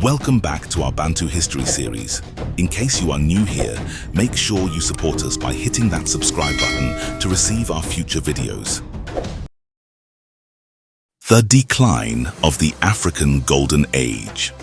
Welcome back to our Bantu history series. In case you are new here, make sure you support us by hitting that subscribe button to receive our future videos. The decline of the African Golden Age.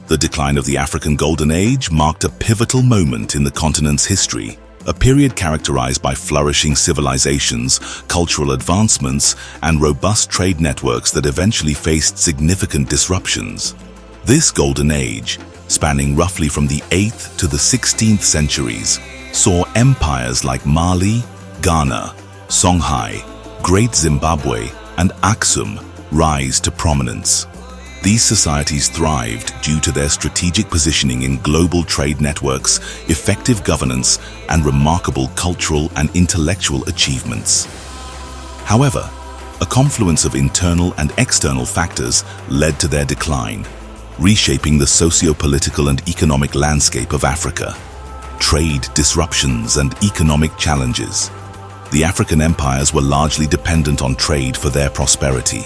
The decline of the African Golden Age marked a pivotal moment in the continent's history, a period characterized by flourishing civilizations, cultural advancements, and robust trade networks that eventually faced significant disruptions. This Golden Age, spanning roughly from the 8th to the 16th centuries, saw empires like Mali, Ghana, Songhai, Great Zimbabwe, and Aksum rise to prominence. These societies thrived due to their strategic positioning in global trade networks, effective governance, and remarkable cultural and intellectual achievements. However, a confluence of internal and external factors led to their decline, reshaping the socio-political and economic landscape of Africa. Trade disruptions and economic challenges. The African empires were largely dependent on trade for their prosperity.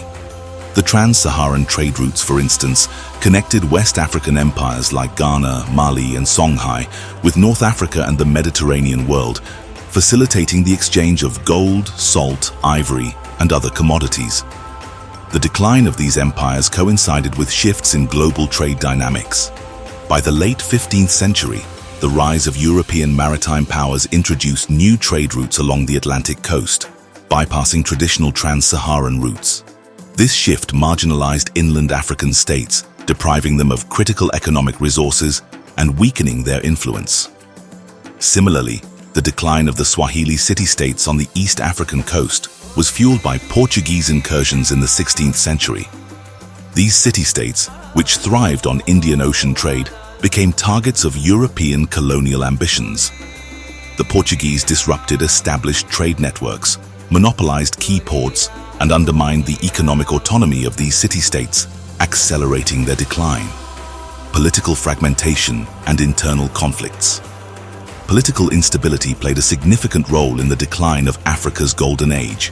The trans-Saharan trade routes, for instance, connected West African empires like Ghana, Mali, and Songhai with North Africa and the Mediterranean world, facilitating the exchange of gold, salt, ivory, and other commodities. The decline of these empires coincided with shifts in global trade dynamics. By the late 15th century, the rise of European maritime powers introduced new trade routes along the Atlantic coast, bypassing traditional trans-Saharan routes. This shift marginalized inland African states, depriving them of critical economic resources and weakening their influence. Similarly, the decline of the Swahili city-states on the East African coast was fueled by Portuguese incursions in the 16th century. These city-states, which thrived on Indian Ocean trade, became targets of European colonial ambitions. The Portuguese disrupted established trade networks, monopolized key ports, and undermined the economic autonomy of these city-states, accelerating their decline. Political fragmentation and internal conflicts. Political instability played a significant role in the decline of Africa's Golden Age.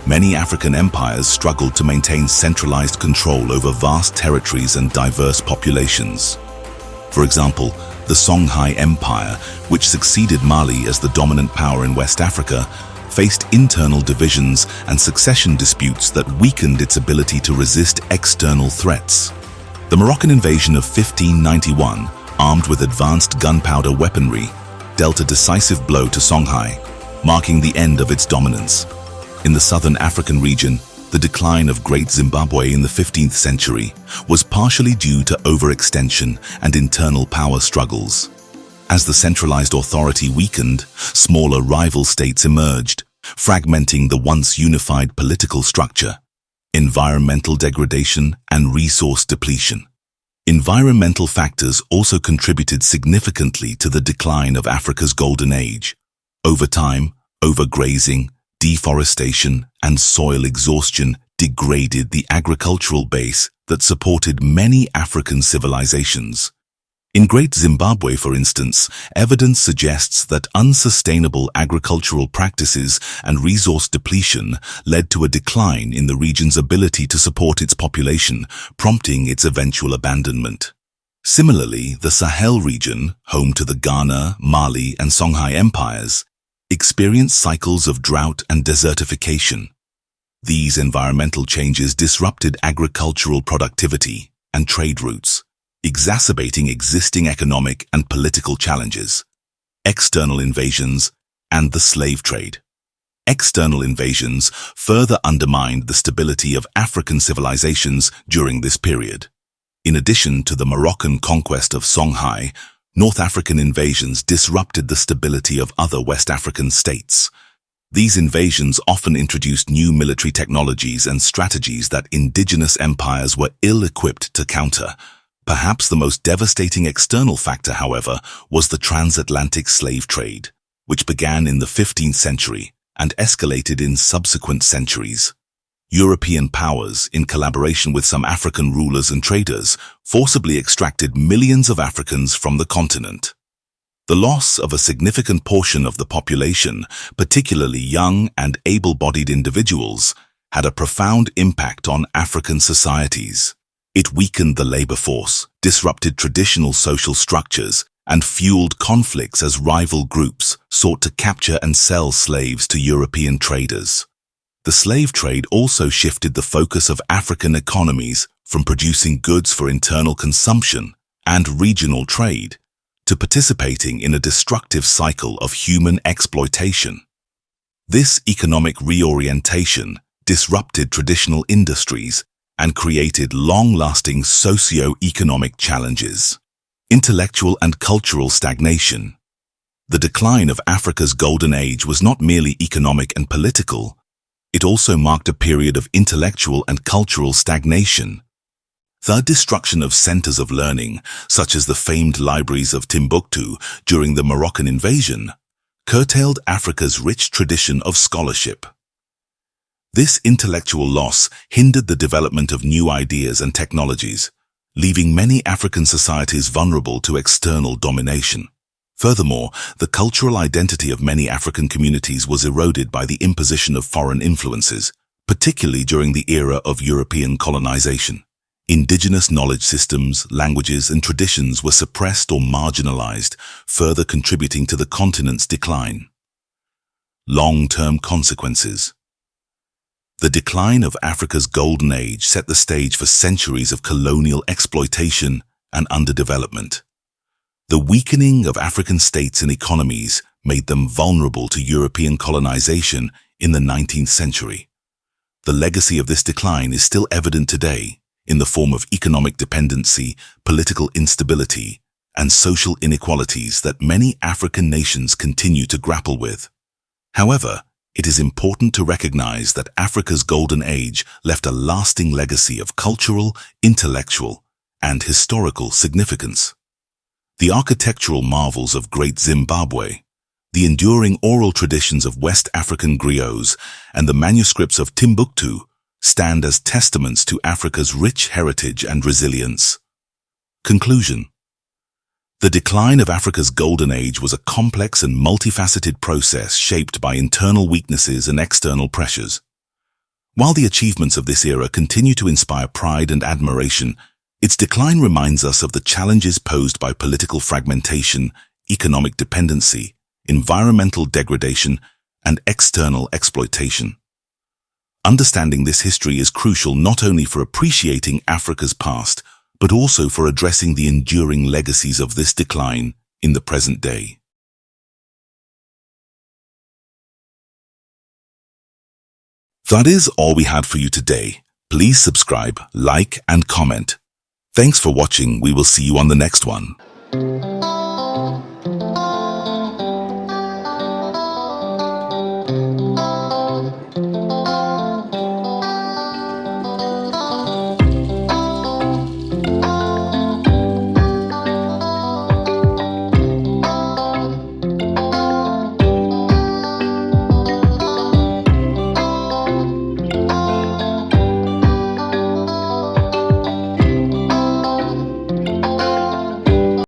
Many African empires struggled to maintain centralized control over vast territories and diverse populations. For example, the Songhai Empire, which succeeded Mali as the dominant power in West Africa, faced internal divisions and succession disputes that weakened its ability to resist external threats. The Moroccan invasion of 1591, armed with advanced gunpowder weaponry, dealt a decisive blow to Songhai, marking the end of its dominance. In the southern African region, the decline of Great Zimbabwe in the 15th century was partially due to overextension and internal power struggles. As the centralized authority weakened, smaller rival states emerged, fragmenting the once unified political structure. Environmental degradation and resource depletion. Environmental factors also contributed significantly to the decline of Africa's Golden Age. Over time, overgrazing, deforestation, and soil exhaustion degraded the agricultural base that supported many African civilizations. In Great Zimbabwe, for instance, evidence suggests that unsustainable agricultural practices and resource depletion led to a decline in the region's ability to support its population, prompting its eventual abandonment. Similarly, the Sahel region, home to the Ghana, Mali, and Songhai empires, experienced cycles of drought and desertification. These environmental changes disrupted agricultural productivity and trade routes, exacerbating existing economic and political challenges. External invasions and the slave trade. External invasions further undermined the stability of African civilizations during this period. In addition to the Moroccan conquest of Songhai, North African invasions disrupted the stability of other West African states. These invasions often introduced new military technologies and strategies that indigenous empires were ill-equipped to counter. Perhaps the most devastating external factor, however, was the transatlantic slave trade, which began in the 15th century and escalated in subsequent centuries. European powers, in collaboration with some African rulers and traders, forcibly extracted millions of Africans from the continent. The loss of a significant portion of the population, particularly young and able-bodied individuals, had a profound impact on African societies. It weakened the labor force, disrupted traditional social structures, and fueled conflicts as rival groups sought to capture and sell slaves to European traders. The slave trade also shifted the focus of African economies from producing goods for internal consumption and regional trade to participating in a destructive cycle of human exploitation. This economic reorientation disrupted traditional industries and created long-lasting socio-economic challenges. Intellectual and cultural stagnation. The decline of Africa's golden age was not merely economic and political, it also marked a period of intellectual and cultural stagnation. The destruction of centers of learning, such as the famed libraries of Timbuktu during the Moroccan invasion, curtailed Africa's rich tradition of scholarship. This intellectual loss hindered the development of new ideas and technologies, leaving many African societies vulnerable to external domination. Furthermore, the cultural identity of many African communities was eroded by the imposition of foreign influences, particularly during the era of European colonization. Indigenous knowledge systems, languages, and traditions were suppressed or marginalized, further contributing to the continent's decline. Long-term consequences. The decline of Africa's golden age set the stage for centuries of colonial exploitation and underdevelopment. The weakening of African states and economies made them vulnerable to European colonization in the 19th century. The legacy of this decline is still evident today in the form of economic dependency, political instability, and social inequalities that many African nations continue to grapple with. However, it is important to recognize that Africa's golden age left a lasting legacy of cultural, intellectual, and historical significance. The architectural marvels of Great Zimbabwe, the enduring oral traditions of West African griots, and the manuscripts of Timbuktu stand as testaments to Africa's rich heritage and resilience. Conclusion. The decline of Africa's golden age was a complex and multifaceted process shaped by internal weaknesses and external pressures. While the achievements of this era continue to inspire pride and admiration, its decline reminds us of the challenges posed by political fragmentation, economic dependency, environmental degradation, and external exploitation. Understanding this history is crucial not only for appreciating Africa's past, but also for addressing the enduring legacies of this decline in the present day. That is all we had for you today. Please subscribe, like, and comment. Thanks for watching. We will see you on the next one.